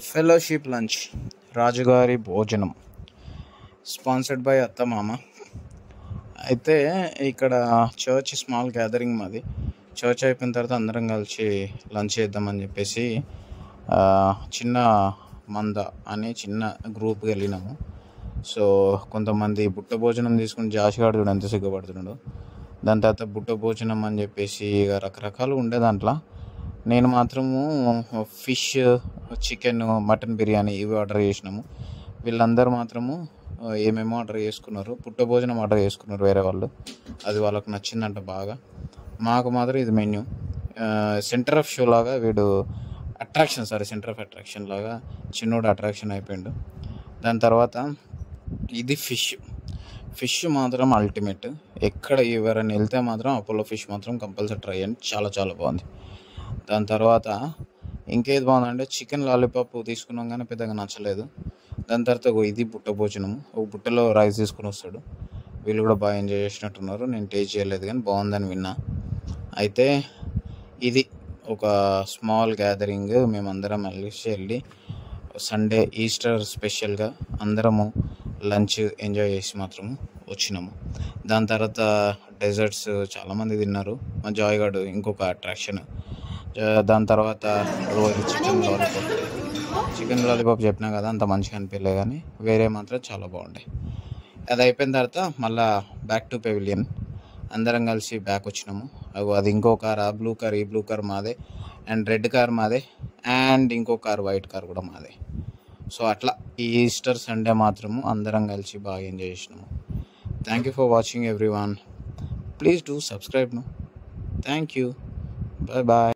Fellowship lunch రాజుగారి భోజనం sponsored by అత్తమామ. అయితే ఇక్కడ చర్చ్ స్మాల్ గ్యాదరింగ్ మాది. చర్చ్ అయిపోయిన తర్వాత అందరం కలిసి లంచ్ చేద్దామని చెప్పేసి చిన్న మంద అనే చిన్న గ్రూప్కి వెళ్ళినాము. సో కొంతమంది బుట్ట భోజనం తీసుకుని జాషిగాడు చూడు ఎంత సిగ్గుపడుతున్నాడు. దాని తర్వాత బుట్ట భోజనం అని చెప్పేసి ఇక రకరకాలు ఉండే దాంట్లో నేను మాత్రము ఫిష్, చికెన్, మటన్ బిర్యానీ ఇవి ఆర్డర్ చేసినాము. వీళ్ళందరూ మాత్రము ఏమేమో ఆర్డర్ చేసుకున్నారు. పుట్ట భోజనం ఆర్డర్ చేసుకున్నారు వేరే వాళ్ళు. అది వాళ్ళకు నచ్చిందంట బాగా. మాకు మాత్రం ఇది మెన్యూ. సెంటర్ ఆఫ్ షో లాగా వీడు సెంటర్ ఆఫ్ అట్రాక్షన్ లాగా చిన్నోడు అట్రాక్షన్ అయిపోయాడు. దాని తర్వాత ఇది ఫిష్ మాత్రం అల్టిమేట్. ఎక్కడ ఎవరైనా వెళ్తే మాత్రం అపోలో ఫిష్ మాత్రం కంపల్సరీ ట్రై చేయండి, చాలా చాలా బాగుంది. దాని తర్వాత ఇంకేది బాగుందంటే చికెన్ లాలీపాప్ తీసుకున్నాం కానీ పెద్దగా నచ్చలేదు. దాని తర్వాత ఇది బుట్ట భోజనం, ఒక బుట్టలో రైస్ తీసుకుని వస్తాడు. వీళ్ళు కూడా బాగా ఎంజాయ్ చేసినట్టున్నారు. నేను టేస్ట్ చేయలేదు కానీ బాగుందని విన్నా. అయితే ఇది ఒక స్మాల్ గ్యాదరింగ్. మేమందరం వెళ్ళి సండే ఈస్టర్ స్పెషల్గా అందరము లంచ్ ఎంజాయ్ చేసి మాత్రము వచ్చినాము. దాని తర్వాత డెజర్ట్స్ చాలామంది తిన్నారు. మా జాయ్గాడు ఇంకొక అట్రాక్షన్. దాని తర్వాత రోజు చికెన్ లాలీపాప్ చెప్పినా కదా, అంత మంచిగా అనిపించలే కానీ వేరే మాత్రం చాలా బాగుండే. అది అయిపోయిన తర్వాత మళ్ళీ బ్యాక్ టు పెవిలియన్ అందరం కలిసి బ్యాక్ వచ్చినాము. అది ఇంకో కార్, ఆ బ్లూ కార్, ఈ బ్లూ కార్ మాదే, అండ్ రెడ్ కార్ మాదే, అండ్ ఇంకో కార్ వైట్ కార్ కూడా మాదే. సో అట్లా ఈ ఈస్టర్ సండే మాత్రము అందరం కలిసి బాగా ఎంజాయ్ చేసినాము. Thank you for watching everyone. Please do subscribe. Thank you. Bye bye.